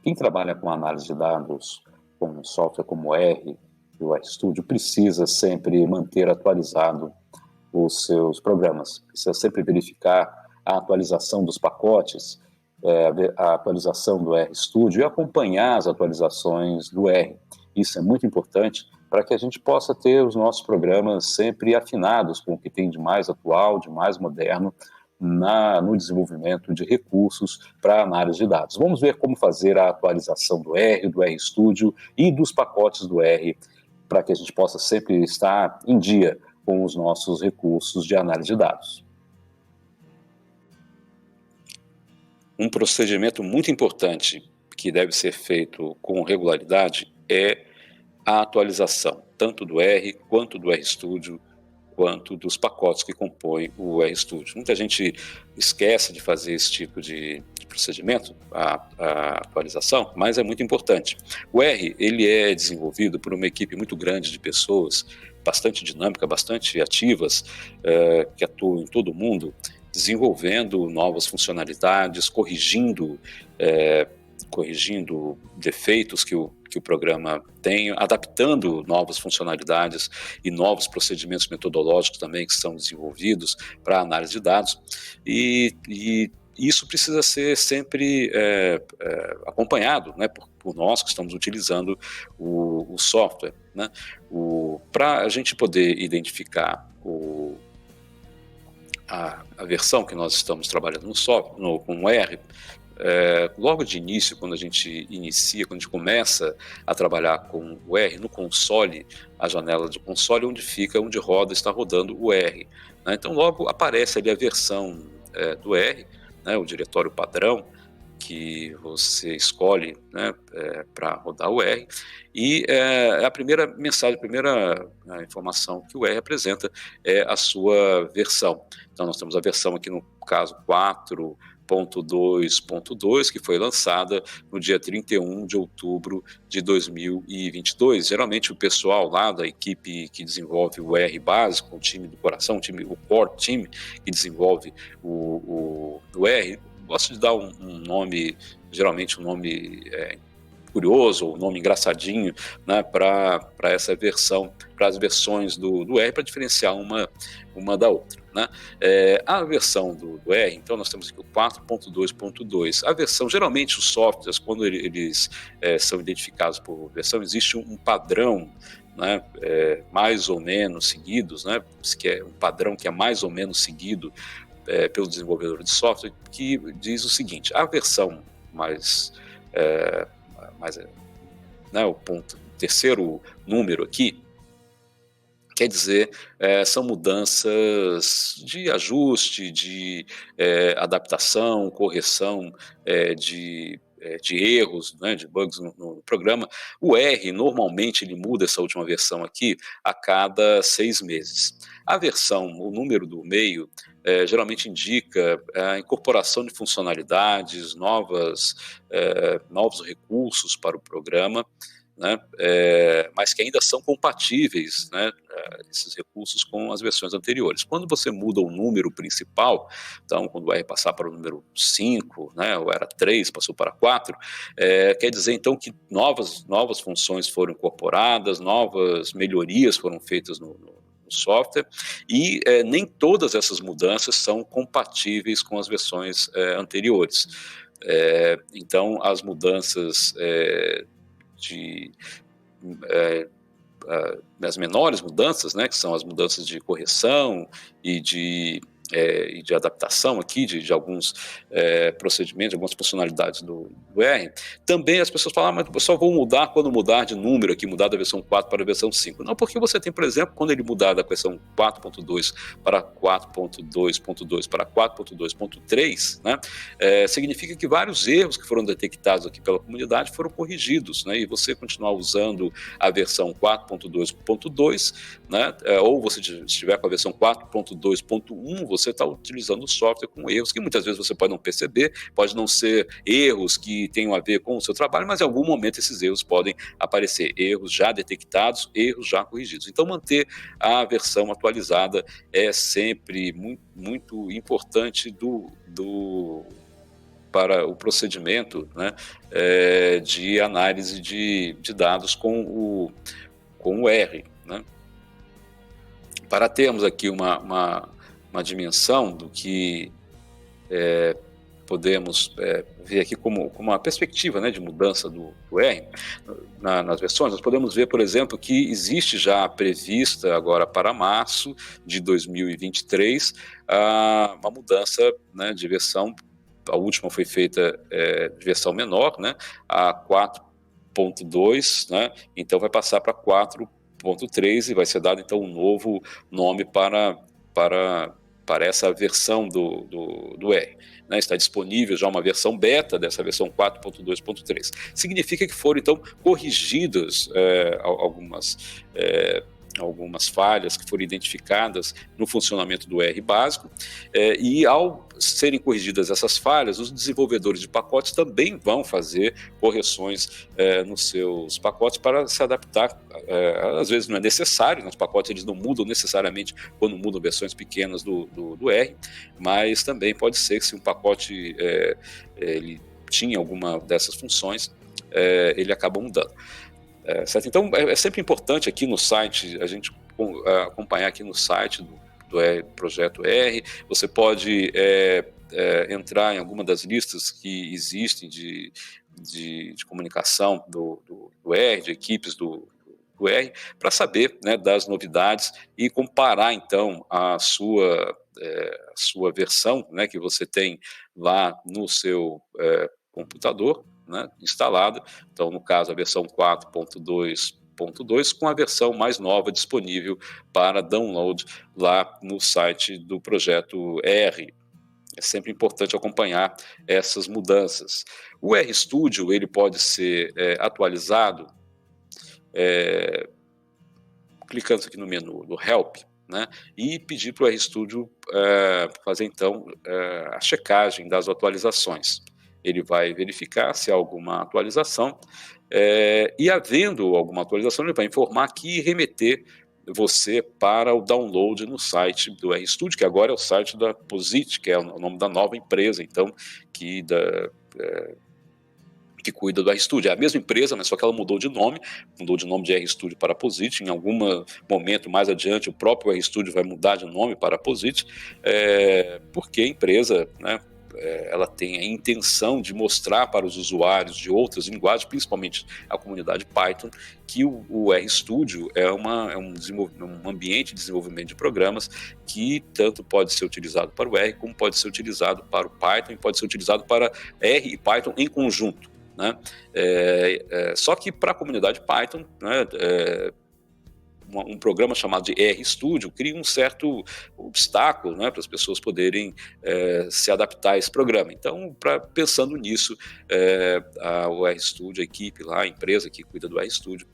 Quem trabalha com análise de dados, com um software como o R e o RStudio, precisa sempre manter atualizado os seus programas. Precisa sempre verificar a atualização dos pacotes, a atualização do RStudio e acompanhar as atualizações do R. Isso é muito importante para que a gente possa ter os nossos programas sempre afinados com o que tem de mais atual, de mais moderno, no desenvolvimento de recursos para análise de dados. Vamos ver como fazer a atualização do R, do RStudio e dos pacotes do R, para que a gente possa sempre estar em dia com os nossos recursos de análise de dados. Um procedimento muito importante que deve ser feito com regularidade é a atualização, tanto do R quanto do RStudio, quanto dos pacotes que compõem o RStudio. Muita gente esquece de fazer esse tipo de procedimento, a atualização, mas é muito importante. O R, ele é desenvolvido por uma equipe muito grande de pessoas, bastante dinâmica, bastante ativas, que atuam em todo o mundo, desenvolvendo novas funcionalidades, corrigindo defeitos que o programa tem, adaptando novas funcionalidades e novos procedimentos metodológicos também que são desenvolvidos para análise de dados, e isso precisa ser sempre acompanhado, né, por nós que estamos utilizando o software, né, para a gente poder identificar a versão que nós estamos trabalhando no software, com o R. Logo de início, quando a gente começa a trabalhar com o R, no console, a janela de console onde está rodando o R, né? Então logo aparece ali a versão do R, né, o diretório padrão que você escolhe, né, para rodar o R, e a primeira mensagem, a primeira informação que o R apresenta é a sua versão. Então nós temos a versão aqui no caso 4.2.2, que foi lançada no dia 31 de outubro de 2022. Geralmente o pessoal lá da equipe que desenvolve o R básico, o time do coração, o core team que desenvolve o R, gosta de dar um nome, geralmente um nome curioso, ou um nome engraçadinho, né, para essa versão, para as versões do R, para diferenciar uma da outra, né? A versão do R, então nós temos aqui o 4.2.2. A versão, geralmente os softwares, quando eles são identificados por versão, existe um padrão, né, mais ou menos seguidos, né, que é um padrão que é mais ou menos seguido pelo desenvolvedor de software, que diz o seguinte: a versão né, o terceiro número aqui, quer dizer, são mudanças de ajuste, de adaptação, correção de erros, né, de bugs no programa. O R, normalmente, ele muda essa última versão aqui a cada 6 meses. A versão, o número do meio, geralmente indica a incorporação de funcionalidades, novos recursos para o programa, né, mas que ainda são compatíveis, né, esses recursos com as versões anteriores. Quando você muda o número principal, então quando o R passar para o número 5, né, ou era 3, passou para 4, quer dizer então que novas funções foram incorporadas, novas melhorias foram feitas no software, e nem todas essas mudanças são compatíveis com as versões anteriores. Então as mudanças as menores mudanças, né, que são as mudanças de correção e de adaptação aqui de alguns procedimentos, algumas funcionalidades do R, também as pessoas falam, mas eu só vou mudar quando mudar de número aqui, mudar da versão 4 para a versão 5. Não, porque você tem, por exemplo, quando ele mudar da versão 4.2 para 4.2.2 para 4.2.3, né, significa que vários erros que foram detectados aqui pela comunidade foram corrigidos, né, e você continuar usando a versão 4.2.2, né, ou você estiver com a versão 4.2.1, você está utilizando o software com erros que muitas vezes você pode não perceber, pode não ser erros que tenham a ver com o seu trabalho, mas em algum momento esses erros podem aparecer, erros já detectados, erros já corrigidos. Então manter a versão atualizada é sempre muito, muito importante do para o procedimento, né, de análise de dados com o R, né. Para termos aqui uma dimensão do que podemos ver aqui como uma perspectiva, né, de mudança do R nas versões, nós podemos ver, por exemplo, que existe já prevista agora para março de 2023 uma mudança, né, de versão. A última foi feita de versão menor, né, a 4.2, né, então vai passar para 4.3 e vai ser dado então um novo nome para essa versão do R. Né, está disponível já uma versão beta dessa versão 4.2.3. Significa que foram então corrigidas algumas falhas que foram identificadas no funcionamento do R básico, e ao serem corrigidas essas falhas, os desenvolvedores de pacotes também vão fazer correções nos seus pacotes para se adaptar. Às vezes não é necessário, os pacotes eles não mudam necessariamente quando mudam versões pequenas do R, mas também pode ser que se um pacote ele tinha alguma dessas funções, ele acaba mudando. Certo? Então é sempre importante aqui no site, a gente acompanhar aqui no site do Projeto R. Você pode entrar em alguma das listas que existem de comunicação do R, de equipes do R, para saber, né, das novidades e comparar então a sua versão, né, que você tem lá no seu computador, né, instalado. Então, no caso, a versão 4.2.2 com a versão mais nova disponível para download lá no site do Projeto R. É sempre importante acompanhar essas mudanças. O RStudio ele pode ser atualizado clicando aqui no menu do Help, né, e pedir para o RStudio fazer então a checagem das atualizações. Ele vai verificar se há alguma atualização, e havendo alguma atualização, ele vai informar aqui e remeter você para o download no site do RStudio, que agora é o site da Posit, que é o nome da nova empresa, então, que cuida do RStudio. É a mesma empresa, mas só que ela mudou de nome de RStudio para Posit. Em algum momento mais adiante, o próprio RStudio vai mudar de nome para Posit, porque a empresa, né, ela tem a intenção de mostrar para os usuários de outras linguagens, principalmente a comunidade Python, que o RStudio é um ambiente de desenvolvimento de programas que tanto pode ser utilizado para o R, como pode ser utilizado para o Python, e pode ser utilizado para R e Python em conjunto. Né? Só que para a comunidade Python, né, um programa chamado de RStudio cria um certo obstáculo, né, para as pessoas poderem se adaptar a esse programa. Então, pensando nisso, o RStudio, a equipe lá, a empresa que cuida do RStudio,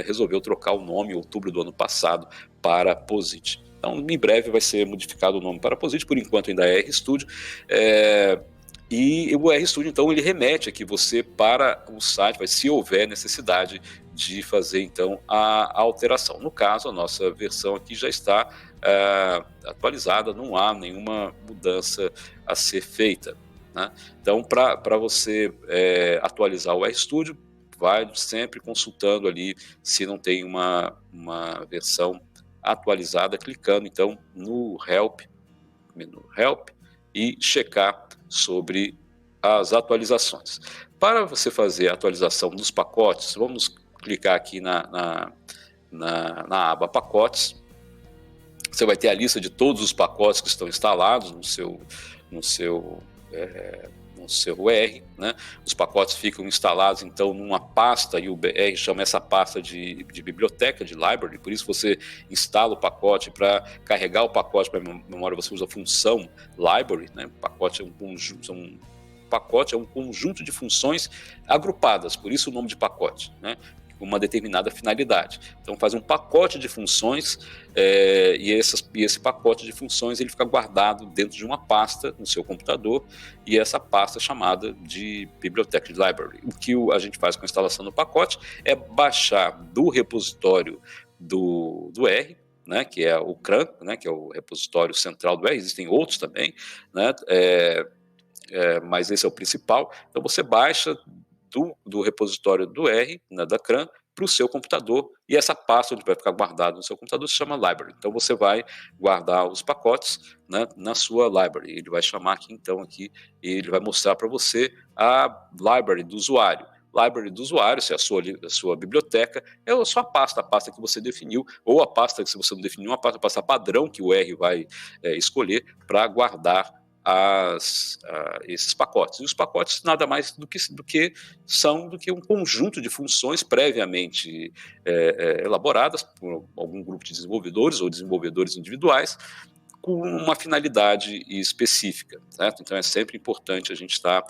resolveu trocar o nome em outubro do ano passado para Posit. Então, em breve vai ser modificado o nome para Posit, por enquanto ainda é RStudio. E o RStudio, então, ele remete aqui você para o site, se houver necessidade de fazer, então, a alteração. No caso, a nossa versão aqui já está atualizada, não há nenhuma mudança a ser feita. Né? Então, para você atualizar o RStudio, vai sempre consultando ali se não tem uma versão atualizada, clicando, então, no Help, menu Help, e checar sobre as atualizações. Para você fazer a atualização dos pacotes, vamos clicar aqui na aba pacotes. Você vai ter a lista de todos os pacotes que estão instalados no seu R, né? Os pacotes ficam instalados então numa pasta, e o BR chama essa pasta de biblioteca, de library. Por isso você instala o pacote. Para carregar o pacote para a memória você usa a função library, né? O pacote é um conjunto de funções agrupadas, por isso o nome de pacote, né? Uma determinada finalidade. Então faz um pacote de funções, e esse pacote de funções ele fica guardado dentro de uma pasta no seu computador, e essa pasta é chamada de biblioteca, de library. O que a gente faz com a instalação do pacote é baixar do repositório do R, né, que é o CRAN, né, que é o repositório central do R. Existem outros também, né, mas esse é o principal. Então você baixa do repositório do R, né, da CRAN, para o seu computador, e essa pasta onde vai ficar guardado no seu computador se chama library. Então você vai guardar os pacotes, né, na sua library. Ele vai chamar aqui, então, ele vai mostrar para você a library do usuário. Library do usuário, se é a sua biblioteca, é a sua pasta, a pasta que você definiu, ou a pasta que, se você não definiu, a pasta padrão que o R vai escolher para guardar esses pacotes. E os pacotes nada mais do que um conjunto de funções previamente elaboradas por algum grupo de desenvolvedores ou desenvolvedores individuais, com uma finalidade específica, certo? Então é sempre importante a gente estar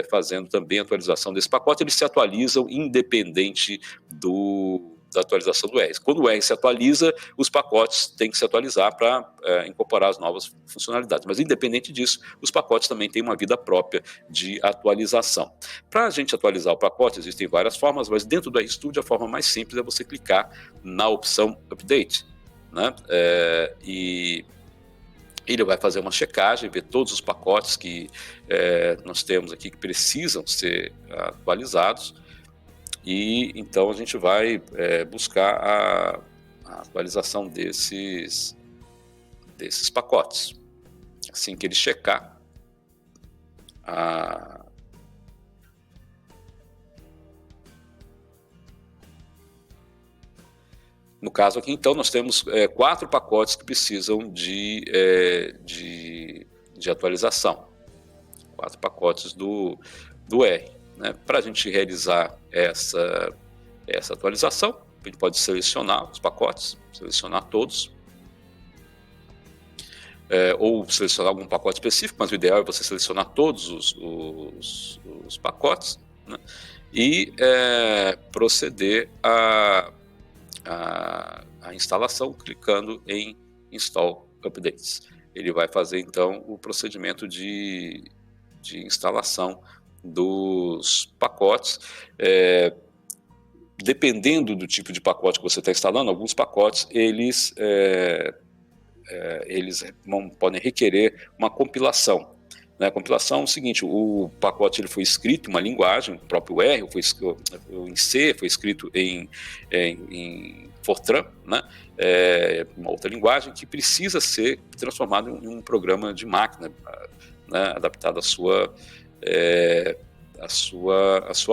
fazendo também a atualização desse pacote. Eles se atualizam independente da atualização do R. Quando o R se atualiza, os pacotes têm que se atualizar para incorporar as novas funcionalidades. Mas independente disso, os pacotes também têm uma vida própria de atualização. Para a gente atualizar o pacote, existem várias formas, mas dentro do RStudio a forma mais simples é você clicar na opção Update, né? E ele vai fazer uma checagem, ver todos os pacotes que nós temos aqui que precisam ser atualizados, e então a gente vai buscar a atualização desses pacotes. Assim que ele checar no caso aqui, então, nós temos 4 pacotes que precisam de atualização. 4 pacotes do R. Né? Para a gente realizar essa atualização, a gente pode selecionar os pacotes, selecionar todos, ou selecionar algum pacote específico, mas o ideal é você selecionar todos os pacotes, né? E proceder a instalação clicando em Install Updates. Ele vai fazer então o procedimento de instalação dos pacotes. Dependendo do tipo de pacote que você está instalando, alguns pacotes eles podem requerer uma compilação. A compilação é o seguinte: o pacote ele foi escrito em uma linguagem, o próprio R, em C, foi escrito em Fortran, né? Uma outra linguagem que precisa ser transformado em um programa de máquina, né? Adaptado à sua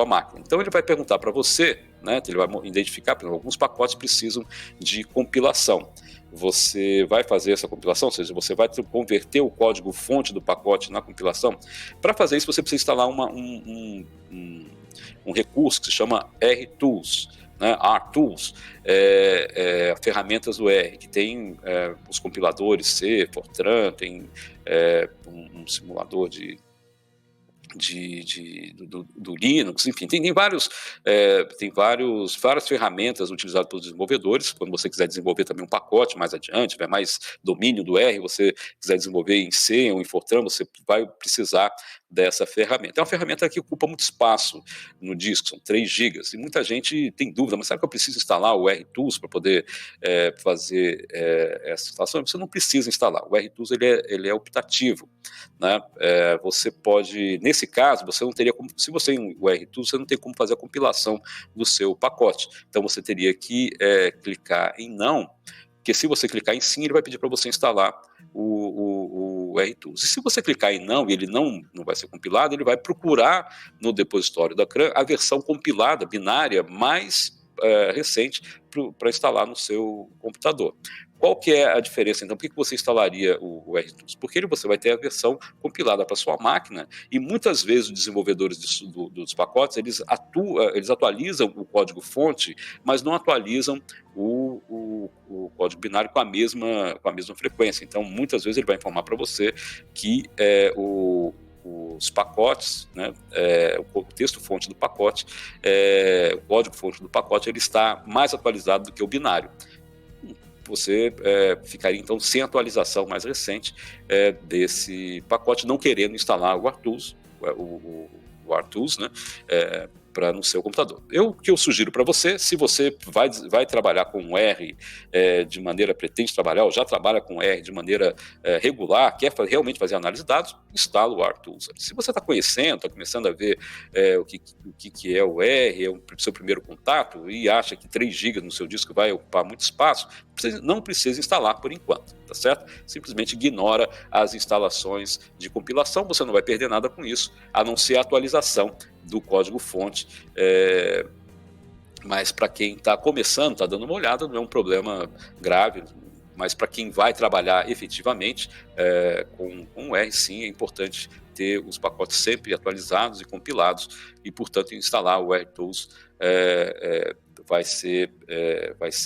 máquina. Então ele vai perguntar para você, né? Ele vai identificar, por exemplo, alguns pacotes precisam de compilação. Você vai fazer essa compilação, ou seja, você vai converter o código-fonte do pacote na compilação. Para fazer isso, você precisa instalar um recurso que se chama RTools, né? RTools, ferramentas do R, que tem os compiladores C, Fortran, tem um simulador do Linux, enfim, tem várias ferramentas utilizadas pelos desenvolvedores. Quando você quiser desenvolver também um pacote mais adiante, tiver mais domínio do R, você quiser desenvolver em C ou em Fortran, você vai precisar dessa ferramenta. É uma ferramenta que ocupa muito espaço no disco, são 3 GB, e muita gente tem dúvida, mas será que eu preciso instalar o RTools para poder fazer essa instalação? Você não precisa instalar, o RTools ele é optativo, né? Você pode, nesse caso, você não teria como, se você tem o RTools, você não tem como fazer a compilação do seu pacote, então você teria que clicar em não, porque se você clicar em sim, ele vai pedir para você instalar o RTools. E se você clicar em não e ele não vai ser compilado, ele vai procurar no depositório da CRAN a versão compilada, binária, mais recente para instalar no seu computador. Qual que é a diferença, então? Por que você instalaria o RTools? Porque você vai ter a versão compilada para sua máquina, e muitas vezes os desenvolvedores dos pacotes, eles atualizam o código-fonte, mas não atualizam o código binário com a mesma frequência. Então, muitas vezes ele vai informar para você que os pacotes, né, o texto-fonte do pacote, o código-fonte do pacote, ele está mais atualizado do que o binário. Você ficaria então sem atualização mais recente desse pacote, não querendo instalar o RTools, né, no seu computador. O que eu sugiro para você, se você vai trabalhar com R de maneira, pretende trabalhar, ou já trabalha com R de maneira regular, quer realmente fazer análise de dados, instala o RTools. Se você está conhecendo, está começando a ver o que é o R, é o seu primeiro contato, e acha que 3 GB no seu disco vai ocupar muito espaço, não precisa instalar por enquanto, tá certo? Simplesmente ignora as instalações de compilação, você não vai perder nada com isso, a não ser a atualização do código-fonte. Mas para quem está começando, está dando uma olhada, não é um problema grave, mas para quem vai trabalhar efetivamente com R, sim, é importante ter os pacotes sempre atualizados e compilados, e, portanto, instalar o RTools vai ser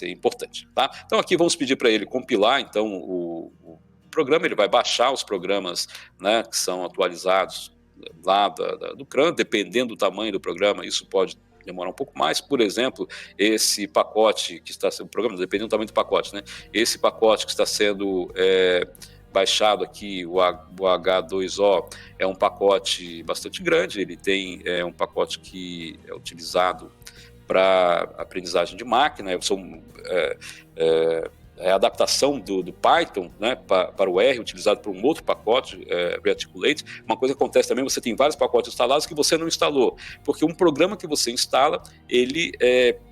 importante. Tá? Então, aqui vamos pedir para ele compilar então, o programa. Ele vai baixar os programas, né, que são atualizados lá do CRAN, dependendo do tamanho do programa, isso pode demorar um pouco mais. Por exemplo, esse pacote que está sendo, programa, dependendo do tamanho do pacote, né? Esse pacote que está sendo baixado aqui, o H2O, é um pacote bastante grande. Ele tem um pacote que é utilizado para aprendizagem de máquina. A adaptação do Python, né, para o R, utilizado por um outro pacote, Rearticulate. Uma coisa que acontece também, você tem vários pacotes instalados que você não instalou, porque um programa que você instala, ele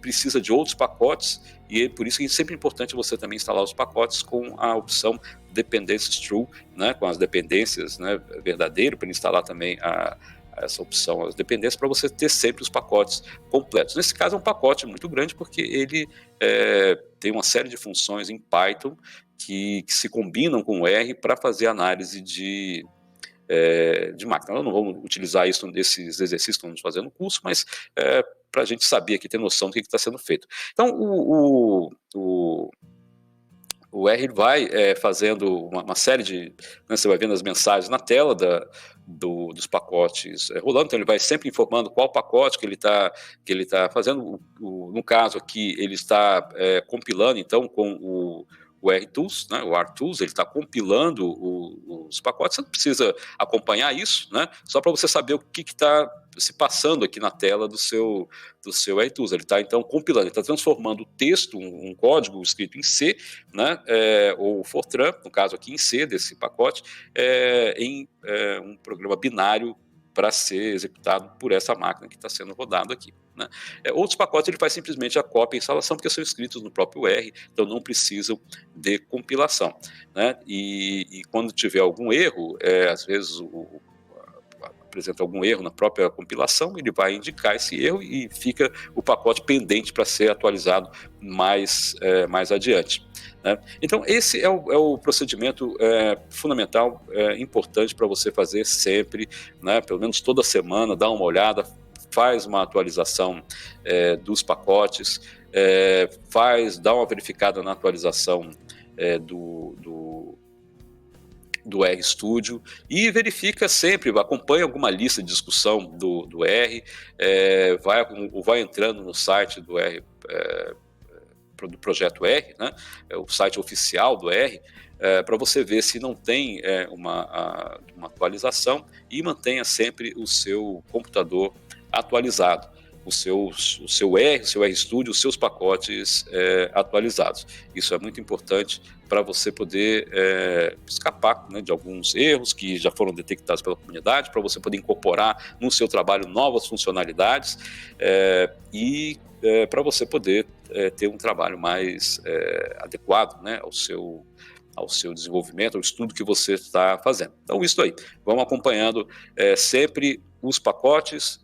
precisa de outros pacotes, e por isso que é sempre importante você também instalar os pacotes com a opção Dependencies True, né, com as dependências, né, verdadeiro, para instalar também essa opção, as dependências, para você ter sempre os pacotes completos. Nesse caso é um pacote muito grande, porque ele tem uma série de funções em Python que se combinam com o R para fazer análise de máquina. Nós não vamos utilizar isso nesses exercícios que vamos fazer no curso, mas para a gente saber aqui, ter noção do que está sendo feito. Então, o R vai fazendo uma série de... Né, você vai vendo as mensagens na tela dos pacotes rolando, então ele vai sempre informando qual pacote que ele está fazendo. No caso aqui, ele está compilando, então, com o RTools, né, o RTools, ele está compilando os pacotes. Você não precisa acompanhar isso, né, só para você saber o que está se passando aqui na tela do seu RTools. Ele está, então, compilando, ele está transformando o texto, um código escrito em C, né, ou Fortran, no caso aqui em C, desse pacote, em um programa binário para ser executado por essa máquina que está sendo rodado aqui. Né? Outros pacotes ele faz simplesmente a cópia e instalação, porque são escritos no próprio R, então não precisam de compilação. Né? E quando tiver algum erro, às vezes apresenta algum erro na própria compilação, ele vai indicar esse erro e fica o pacote pendente para ser atualizado mais adiante. Né? Então, esse é o procedimento fundamental, importante para você fazer sempre, né? Pelo menos toda semana, dá uma olhada, faz uma atualização dos pacotes, dá uma verificada na atualização do RStudio e verifica sempre, acompanha alguma lista de discussão do R, vai entrando no site do R, do projeto R, né, o site oficial do R, para você ver se não tem uma atualização, e mantenha sempre o seu computador atualizado, o seu RStudio, os seus pacotes atualizados. Isso é muito importante para você poder escapar, né, de alguns erros que já foram detectados pela comunidade, para você poder incorporar no seu trabalho novas funcionalidades e para você poder ter um trabalho mais adequado, né, ao seu desenvolvimento, ao estudo que você está fazendo. Então, isso aí. Vamos acompanhando sempre os pacotes,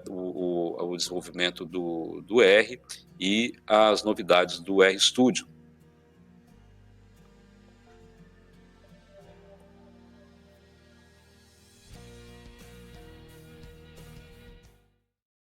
o desenvolvimento do R e as novidades do RStudio.